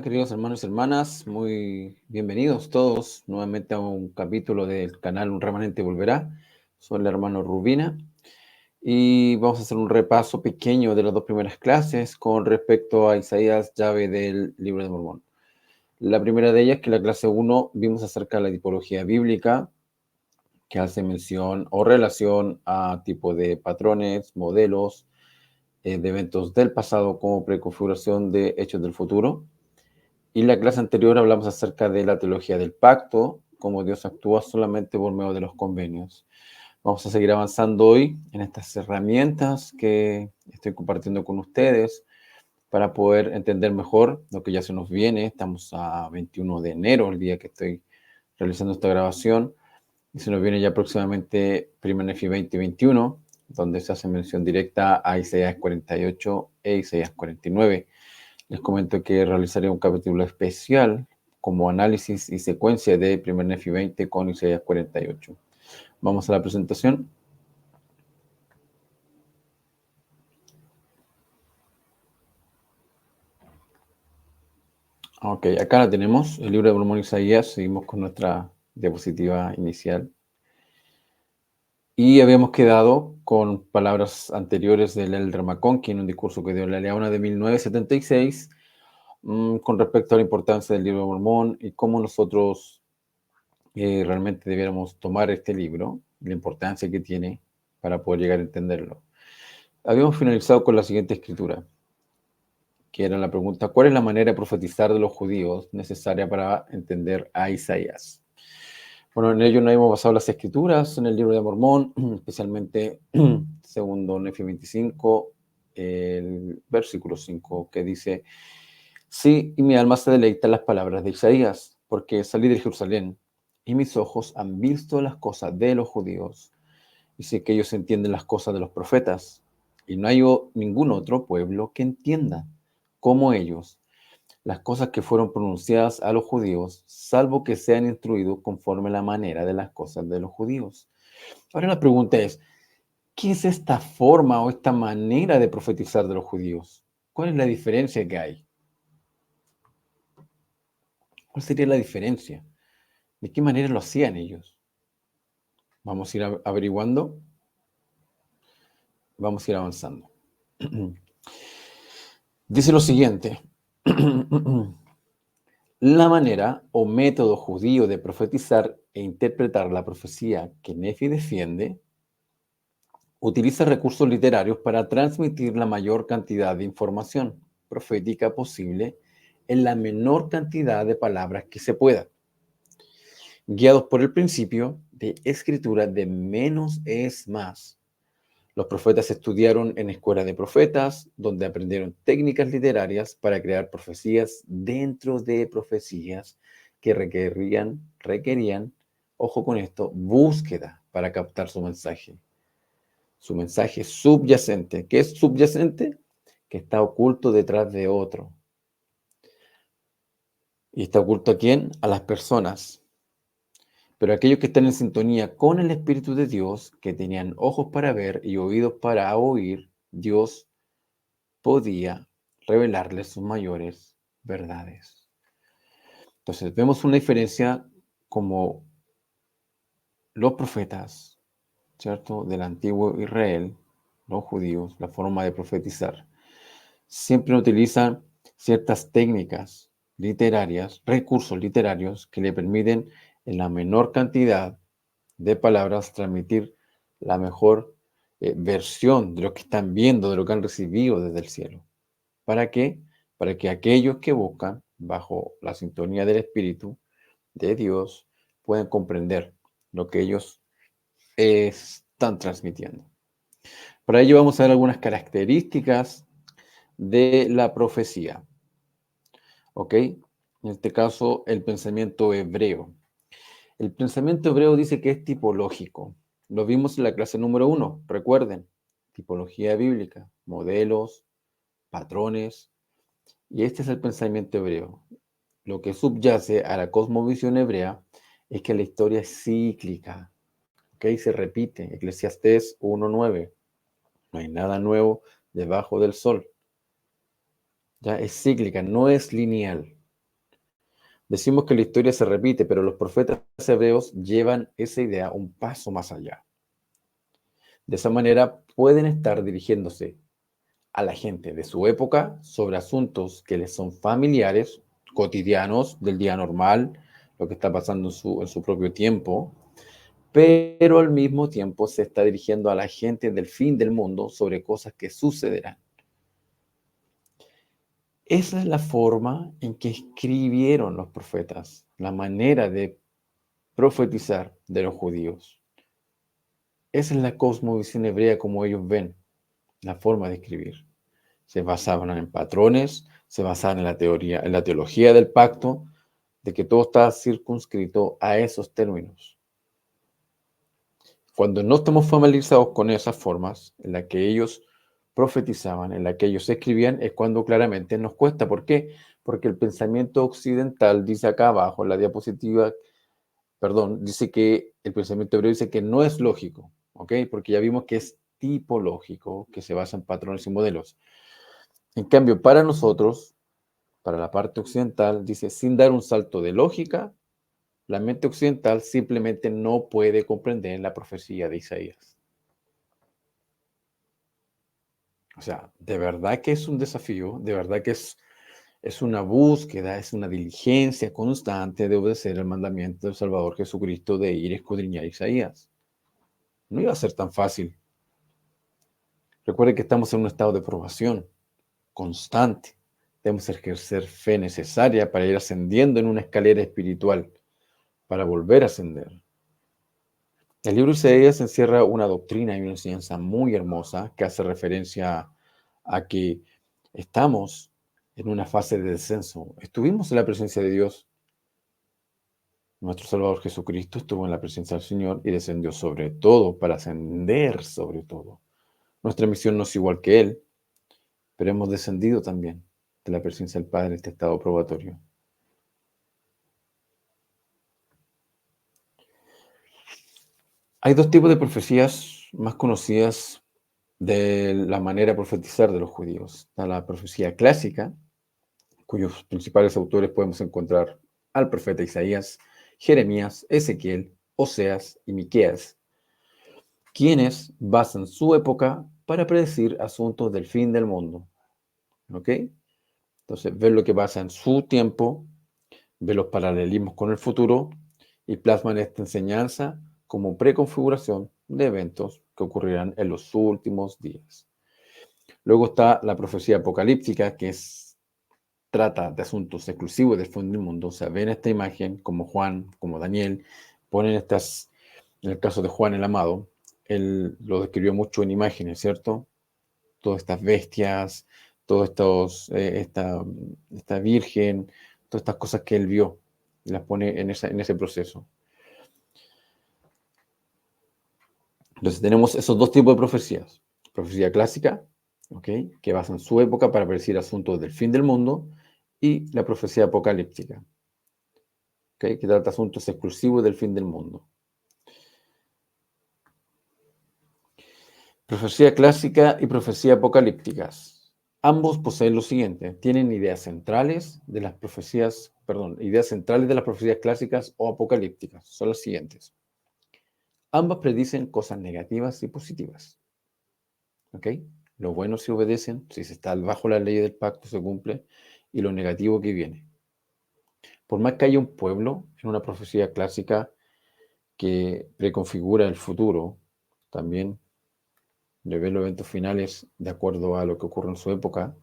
Hola, queridos hermanos y hermanas, muy bienvenidos todos nuevamente a un capítulo del canal Un Remanente Volverá. Soy el hermano Rubina y vamos a hacer un repaso pequeño de las dos primeras clases con respecto a Isaías, llave del Libro de Mormón. La primera de ellas, que la clase 1, vimos acerca de la tipología bíblica, que hace mención o relación a tipo de patrones, modelos, de eventos del pasado como preconfiguración de hechos del futuro. Y en la clase anterior hablamos acerca de la teología del pacto, cómo Dios actúa solamente por medio de los convenios. Vamos a seguir avanzando hoy en estas herramientas que estoy compartiendo con ustedes para poder entender mejor lo que ya se nos viene. Estamos a 21 de enero, el día que estoy realizando esta grabación, y se nos viene ya próximamente Primer Nefi 2021, donde se hace mención directa a Isaías 48 e Isaías 49. Les comento que realizaré un capítulo especial como análisis y secuencia de Primer Nefi 20 con Isaías 48. Vamos a la presentación. Ok, acá la tenemos, el libro de Mormón Isaías. Seguimos con nuestra diapositiva inicial. Y habíamos quedado con palabras anteriores del Elder McConkie en un discurso que dio en la Leona de 1976 con respecto a la importancia del libro de Mormón y cómo nosotros realmente debiéramos tomar este libro, la importancia que tiene para poder llegar a entenderlo. Habíamos finalizado con la siguiente escritura, que era la pregunta: ¿cuál es la manera de profetizar de los judíos necesaria para entender a Isaías? Bueno, en ello no hemos basado las escrituras en el libro de Mormón, especialmente segundo Nefi 25, el versículo 5, que dice: sí, y mi alma se deleita en las palabras de Isaías, porque salí de Jerusalén, y mis ojos han visto las cosas de los judíos, y sé que ellos entienden las cosas de los profetas, y no hay ningún otro pueblo que entienda, como ellos, las cosas que fueron pronunciadas a los judíos, salvo que sean instruidos conforme a la manera de las cosas de los judíos. Ahora la pregunta es: ¿qué es esta forma o esta manera de profetizar de los judíos? ¿Cuál es la diferencia que hay? ¿Cuál sería la diferencia? ¿De qué manera lo hacían ellos? Vamos a ir averiguando, vamos a ir avanzando. Dice lo siguiente: la manera o método judío de profetizar e interpretar la profecía que Nefi defiende utiliza recursos literarios para transmitir la mayor cantidad de información profética posible en la menor cantidad de palabras que se pueda, guiados por el principio de escritura de menos es más. Los profetas estudiaron en escuelas de profetas, donde aprendieron técnicas literarias para crear profecías dentro de profecías que requerían, ojo con esto, búsqueda para captar su mensaje. Su mensaje subyacente. ¿Qué es subyacente? Que está oculto detrás de otro. ¿Y está oculto a quién? A las personas. Pero aquellos que están en sintonía con el Espíritu de Dios, que tenían ojos para ver y oídos para oír, Dios podía revelarles sus mayores verdades. Entonces vemos una diferencia como los profetas, ¿cierto?, del antiguo Israel, los judíos, la forma de profetizar, siempre utilizan ciertas técnicas literarias, recursos literarios que le permiten en la menor cantidad de palabras transmitir la mejor versión de lo que están viendo, de lo que han recibido desde el cielo. ¿Para qué? Para que aquellos que buscan bajo la sintonía del Espíritu de Dios puedan comprender lo que ellos están transmitiendo. Para ello vamos a ver algunas características de la profecía. ¿Ok? En este caso, el pensamiento hebreo. El pensamiento hebreo dice que es tipológico. Lo vimos en la clase número 1, recuerden. Tipología bíblica, modelos, patrones. Y este es el pensamiento hebreo. Lo que subyace a la cosmovisión hebrea es que la historia es cíclica. ¿Ok? Se repite. Eclesiastés 1:9. No hay nada nuevo debajo del sol. Ya es cíclica, no es lineal. Decimos que la historia se repite, pero los profetas hebreos llevan esa idea un paso más allá. De esa manera pueden estar dirigiéndose a la gente de su época sobre asuntos que les son familiares, cotidianos, del día normal, lo que está pasando en su propio tiempo, pero al mismo tiempo se está dirigiendo a la gente del fin del mundo sobre cosas que sucederán. Esa es la forma en que escribieron los profetas, la manera de profetizar de los judíos. Esa es la cosmovisión hebrea como ellos ven la forma de escribir. Se basaban en patrones, se basaban en la teoría, en la teología del pacto, de que todo está circunscrito a esos términos. Cuando no estamos familiarizados con esas formas en las que ellos profetizaban, en las que ellos escribían, es cuando claramente nos cuesta. ¿Por qué? Porque el pensamiento occidental dice acá abajo, en la diapositiva, perdón, dice que el pensamiento hebreo dice que no es lógico, ¿ok? Porque ya vimos que es tipológico, que se basa en patrones y modelos. En cambio, para nosotros, para la parte occidental, dice, sin dar un salto de lógica, la mente occidental simplemente no puede comprender la profecía de Isaías. O sea, de verdad que es un desafío, de verdad que es una búsqueda, es una diligencia constante de obedecer el mandamiento del Salvador Jesucristo de ir a escudriñar Isaías. No iba a ser tan fácil. Recuerde que estamos en un estado de probación constante. Debemos ejercer fe necesaria para ir ascendiendo en una escalera espiritual, para volver a ascender. El libro de Isaías encierra una doctrina y una enseñanza muy hermosa que hace referencia a que estamos en una fase de descenso. Estuvimos en la presencia de Dios. Nuestro Salvador Jesucristo estuvo en la presencia del Señor y descendió sobre todo para ascender sobre todo. Nuestra misión no es igual que Él, pero hemos descendido también de la presencia del Padre en este estado probatorio. Hay dos tipos de profecías más conocidas de la manera de profetizar de los judíos. Está la profecía clásica, cuyos principales autores podemos encontrar al profeta Isaías, Jeremías, Ezequiel, Oseas y Miqueas, quienes basan su época para predecir asuntos del fin del mundo. ¿Ok? Entonces, ven lo que pasa en su tiempo, ven los paralelismos con el futuro y plasman esta enseñanza como preconfiguración de eventos que ocurrirán en los últimos días. Luego está la profecía apocalíptica, que trata de asuntos exclusivos del fin del mundo. O sea, ven esta imagen como Juan, como Daniel, ponen estas, en el caso de Juan el Amado, él lo describió mucho en imágenes, ¿cierto? Todas estas bestias, esta virgen, todas estas cosas que él vio, y las pone en ese proceso. Entonces tenemos esos dos tipos de profecías. Profecía clásica, ¿okay?, que basa en su época para predecir asuntos del fin del mundo, y la profecía apocalíptica, ¿okay?, que trata asuntos exclusivos del fin del mundo. Profecía clásica y profecía apocalípticas. Ambos poseen lo siguiente: tienen ideas centrales de las profecías, ideas centrales de las profecías clásicas o apocalípticas. Son las siguientes. Ambas predicen cosas negativas y positivas. ¿Ok? Lo bueno se obedecen, si se está bajo la ley del pacto se cumple, y lo negativo que viene. Por más que haya un pueblo en una profecía clásica que preconfigura el futuro, también le ve los eventos finales de acuerdo a lo que ocurre en su época,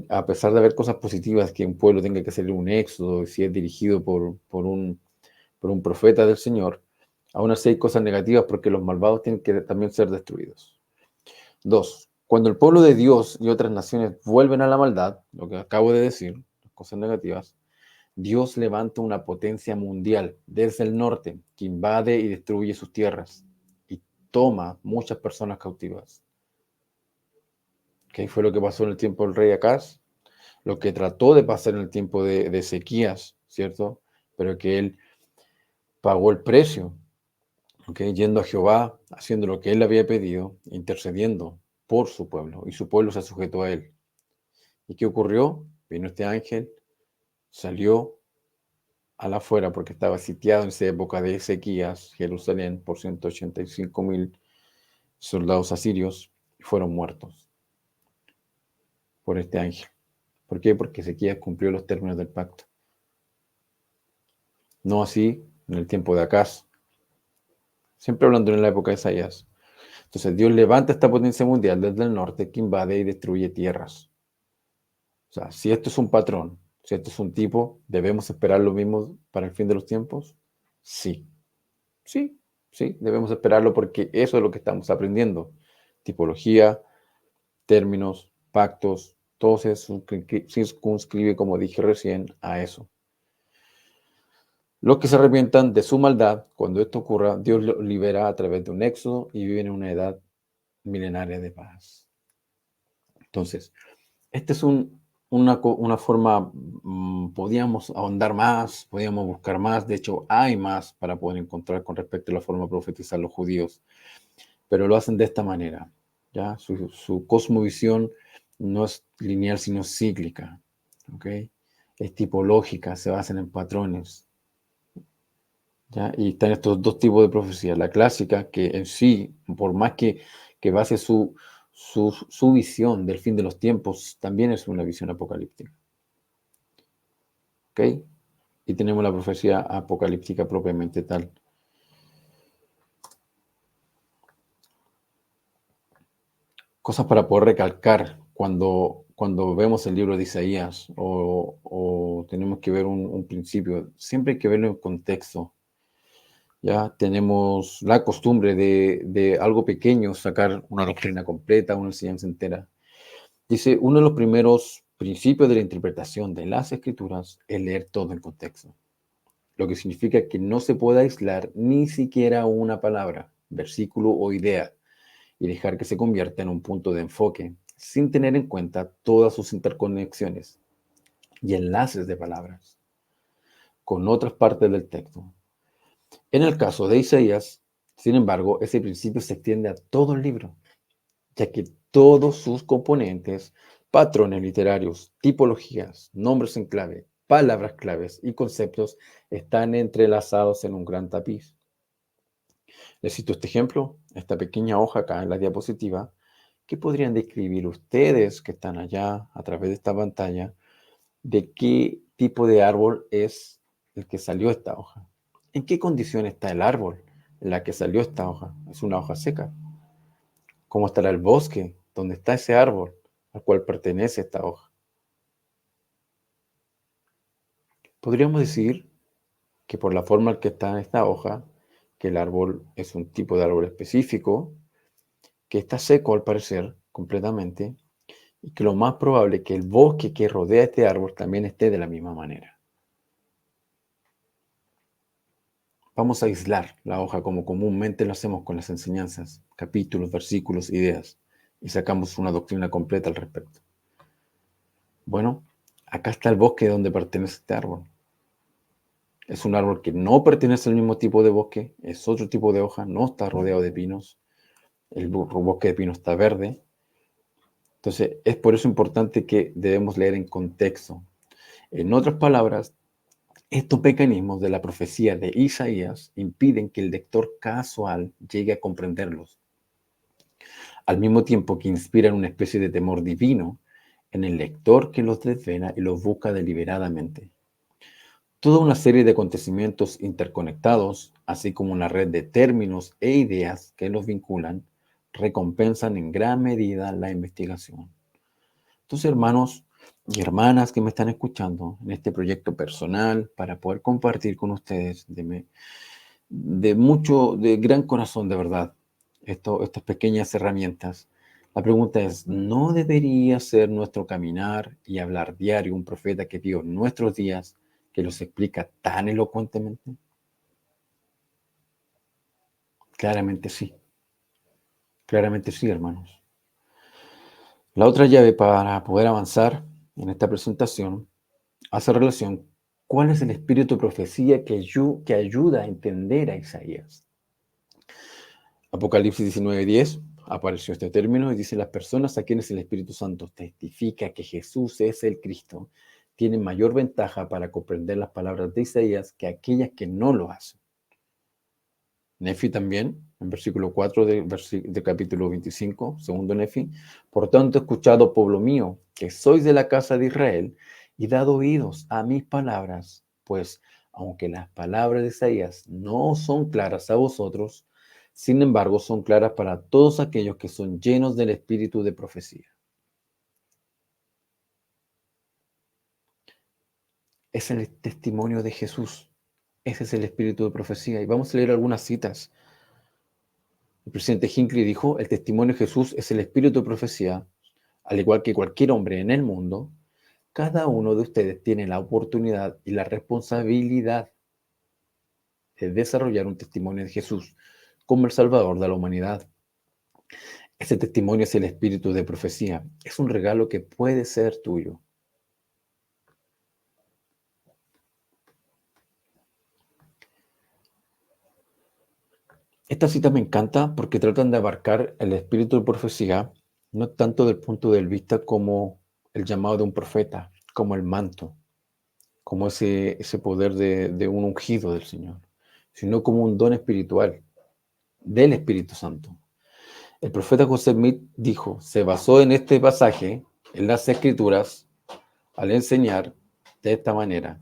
a pesar de haber cosas positivas, que un pueblo tenga que hacer un éxodo, si es dirigido por un profeta del Señor, aún así hay cosas negativas porque los malvados tienen que también ser destruidos. Dos, cuando el pueblo de Dios y otras naciones vuelven a la maldad, lo que acabo de decir, las cosas negativas, Dios levanta una potencia mundial desde el norte que invade y destruye sus tierras y toma muchas personas cautivas. ¿Qué fue lo que pasó en el tiempo del rey Acaz? Lo que trató de pasar en el tiempo de Ezequías, ¿cierto? Pero que él pagó el precio, ¿okay?, yendo a Jehová, haciendo lo que él había pedido, intercediendo por su pueblo, y su pueblo se sujetó a él. ¿Y qué ocurrió? Vino este ángel, salió, a la afuera porque estaba sitiado en esa época de Ezequías, Jerusalén, por 185.000 soldados asirios y fueron muertos por este ángel. ¿Por qué? Porque Ezequías cumplió los términos del pacto. No así en el tiempo de Acaz, siempre hablando en la época de Isaías. Entonces Dios levanta esta potencia mundial desde el norte que invade y destruye tierras. O sea, si esto es un patrón, si esto es un tipo, ¿debemos esperar lo mismo para el fin de los tiempos? Sí, sí, sí, debemos esperarlo porque eso es lo que estamos aprendiendo. Tipología, términos, pactos, todo se circunscribe, como dije recién, a eso. Los que se arrepientan de su maldad, cuando esto ocurra, Dios los libera a través de un éxodo y viven en una edad milenaria de paz. Entonces, esta es una forma, podíamos ahondar más, podíamos buscar más, de hecho hay más para poder encontrar con respecto a la forma de profetizar los judíos, pero lo hacen de esta manera, ¿ya? Su cosmovisión no es lineal, sino cíclica, ¿ok? Es tipológica, se basan en patrones, ¿ya? Y están estos dos tipos de profecía, la clásica, que en sí, por más que base su visión del fin de los tiempos, también es una visión apocalíptica, ¿ok? Y tenemos la profecía apocalíptica propiamente tal. Cosas para poder recalcar cuando vemos el libro de Isaías o tenemos que ver un principio, siempre hay que verlo en contexto. Ya tenemos la costumbre de algo pequeño sacar una doctrina completa, una enseñanza entera. Dice, uno de los primeros principios de la interpretación de las escrituras es leer todo en contexto, lo que significa que no se puede aislar ni siquiera una palabra, versículo o idea y dejar que se convierta en un punto de enfoque sin tener en cuenta todas sus interconexiones y enlaces de palabras con otras partes del texto. En el caso de Isaías, sin embargo, ese principio se extiende a todo el libro, ya que todos sus componentes, patrones literarios, tipologías, nombres en clave, palabras claves y conceptos están entrelazados en un gran tapiz. Les cito este ejemplo, esta pequeña hoja acá en la diapositiva. ¿Qué podrían describir ustedes que están allá a través de esta pantalla de qué tipo de árbol es el que salió esta hoja? ¿En qué condición está el árbol en la que salió esta hoja? ¿Es una hoja seca? ¿Cómo estará el bosque donde está ese árbol al cual pertenece esta hoja? Podríamos decir que por la forma en que está esta hoja, que el árbol es un tipo de árbol específico, que está seco al parecer completamente, y que lo más probable es que el bosque que rodea este árbol también esté de la misma manera. Vamos a aislar la hoja como comúnmente lo hacemos con las enseñanzas, capítulos, versículos, ideas, y sacamos una doctrina completa al respecto. Bueno, acá está el bosque donde pertenece este árbol. Es un árbol que no pertenece al mismo tipo de bosque, es otro tipo de hoja, no está rodeado de pinos, el bosque de pinos está verde. Entonces, es por eso importante que debemos leer en contexto. En otras palabras, estos mecanismos de la profecía de Isaías impiden que el lector casual llegue a comprenderlos, al mismo tiempo que inspiran una especie de temor divino en el lector que los desvela y los busca deliberadamente. Toda una serie de acontecimientos interconectados, así como una red de términos e ideas que los vinculan, recompensan en gran medida la investigación. Entonces, hermanos y hermanas que me están escuchando en este proyecto personal para poder compartir con ustedes de gran corazón, de verdad, estas pequeñas herramientas. La pregunta es, ¿no debería ser nuestro caminar y hablar diario un profeta que vio nuestros días, que los explica tan elocuentemente? Claramente sí, hermanos. La otra llave para poder avanzar en esta presentación hace relación cuál es el espíritu de profecía que ayuda a entender a Isaías. Apocalipsis 19:10 apareció este término y dice las personas a quienes el Espíritu Santo testifica que Jesús es el Cristo tienen mayor ventaja para comprender las palabras de Isaías que aquellas que no lo hacen. Nefi también, en versículo 4 de capítulo 25, segundo Nefi, por tanto, escuchado, pueblo mío, que sois de la casa de Israel, y dad oídos a mis palabras, pues aunque las palabras de Isaías no son claras a vosotros, sin embargo son claras para todos aquellos que son llenos del espíritu de profecía. Es el testimonio de Jesús. Ese es el espíritu de profecía. Y vamos a leer algunas citas. El presidente Hinckley dijo, el testimonio de Jesús es el espíritu de profecía, al igual que cualquier hombre en el mundo. Cada uno de ustedes tiene la oportunidad y la responsabilidad de desarrollar un testimonio de Jesús como el Salvador de la humanidad. Ese testimonio es el espíritu de profecía. Es un regalo que puede ser tuyo. Esta cita me encanta porque tratan de abarcar el espíritu de profecía, no tanto del punto de vista como el llamado de un profeta, como el manto, como ese poder de un ungido del Señor, sino como un don espiritual del Espíritu Santo. El profeta José Smith dijo, se basó en este pasaje, en las Escrituras, al enseñar de esta manera.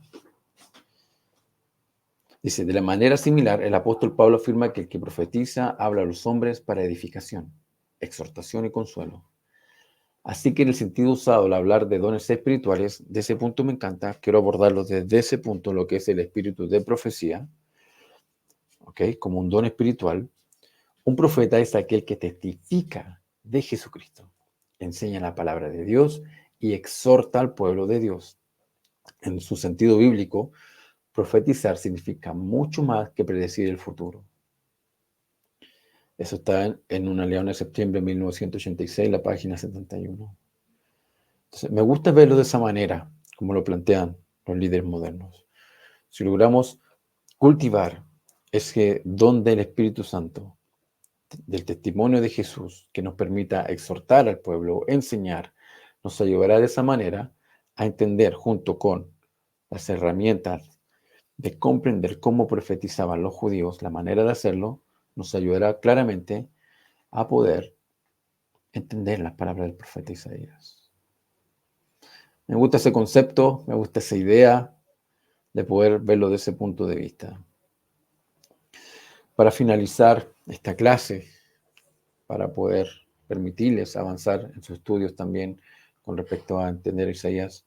Dice, de la manera similar, el apóstol Pablo afirma que el que profetiza habla a los hombres para edificación, exhortación y consuelo. Así que en el sentido usado al hablar de dones espirituales, de ese punto me encanta, quiero abordarlo desde ese punto, lo que es el espíritu de profecía, ¿ok? Como un don espiritual. Un profeta es aquel que testifica de Jesucristo, enseña la palabra de Dios y exhorta al pueblo de Dios. En su sentido bíblico, profetizar significa mucho más que predecir el futuro. Eso está en Una Leona de septiembre de 1986, la página 71. Entonces, me gusta verlo de esa manera, como lo plantean los líderes modernos. Si logramos cultivar ese don del Espíritu Santo, del testimonio de Jesús, que nos permita exhortar al pueblo, enseñar, nos ayudará de esa manera a entender junto con las herramientas de comprender cómo profetizaban los judíos, la manera de hacerlo, nos ayudará claramente a poder entender las palabras del profeta Isaías. Me gusta ese concepto, me gusta esa idea de poder verlo de ese punto de vista. Para finalizar esta clase, para poder permitirles avanzar en sus estudios también con respecto a entender Isaías,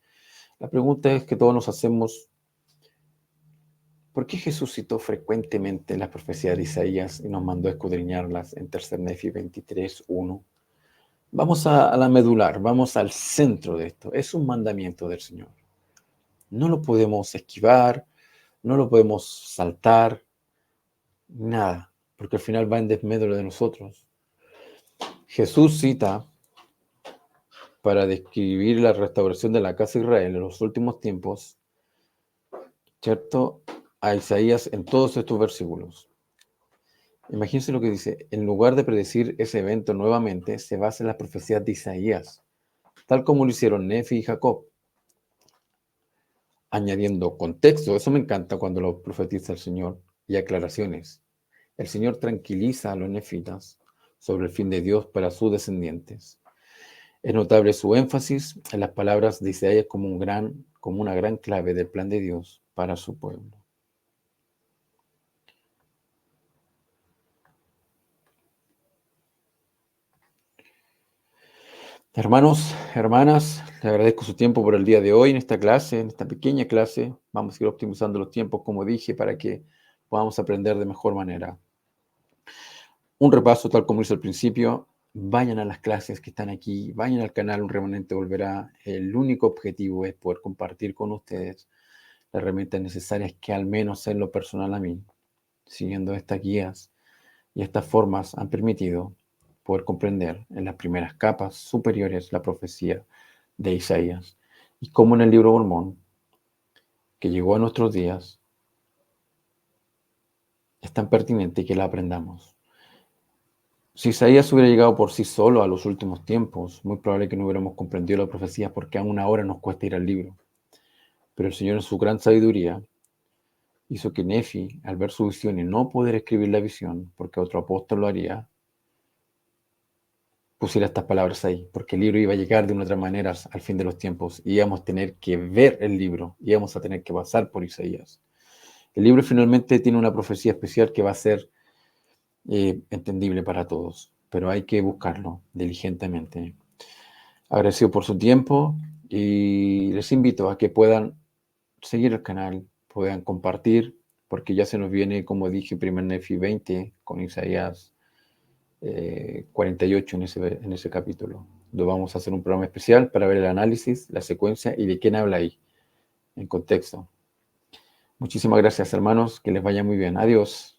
la pregunta es que todos nos hacemos, ¿por qué Jesús citó frecuentemente las profecías de Isaías y nos mandó a escudriñarlas en 3 Nefi 23:1? Vamos a la medular, vamos al centro de esto. Es un mandamiento del Señor. No lo podemos esquivar, no lo podemos saltar, nada, porque al final va en desmedro de nosotros. Jesús cita para describir la restauración de la casa de Israel en los últimos tiempos, ¿cierto? A Isaías en todos estos versículos. Imagínense lo que dice, en lugar de predecir ese evento nuevamente, se basa en las profecías de Isaías, tal como lo hicieron Nefi y Jacob, añadiendo contexto, eso me encanta cuando lo profetiza el Señor, y aclaraciones. El Señor tranquiliza a los nefitas sobre el fin de Dios para sus descendientes. Es notable su énfasis en las palabras de Isaías como una gran clave del plan de Dios para su pueblo. Hermanos, hermanas, les agradezco su tiempo por el día de hoy en esta clase, en esta pequeña clase. Vamos a ir optimizando los tiempos, como dije, para que podamos aprender de mejor manera. Un repaso, tal como hice al principio, vayan a las clases que están aquí, vayan al canal Un Remanente Volverá. El único objetivo es poder compartir con ustedes las herramientas necesarias que al menos en lo personal a mí, siguiendo estas guías y estas formas, han permitido poder comprender en las primeras capas superiores la profecía de Isaías y cómo en el libro Mormón, que llegó a nuestros días, es tan pertinente que la aprendamos. Si Isaías hubiera llegado por sí solo a los últimos tiempos, muy probable que no hubiéramos comprendido la profecía porque aún ahora nos cuesta ir al libro. Pero el Señor en su gran sabiduría hizo que Nefi, al ver su visión y no poder escribir la visión, porque otro apóstol lo haría, pusiera estas palabras ahí, porque el libro iba a llegar de una otra manera al fin de los tiempos, y íbamos a tener que ver el libro, íbamos a tener que pasar por Isaías. El libro finalmente tiene una profecía especial que va a ser entendible para todos, pero hay que buscarlo diligentemente. Agradecido por su tiempo y les invito a que puedan seguir el canal, puedan compartir, porque ya se nos viene, como dije, primer Nefi 20 con Isaías 48 en ese capítulo. Lo vamos a hacer un programa especial para ver el análisis, la secuencia y de quién habla ahí, en contexto. Muchísimas gracias, hermanos. Que les vaya muy bien. Adiós.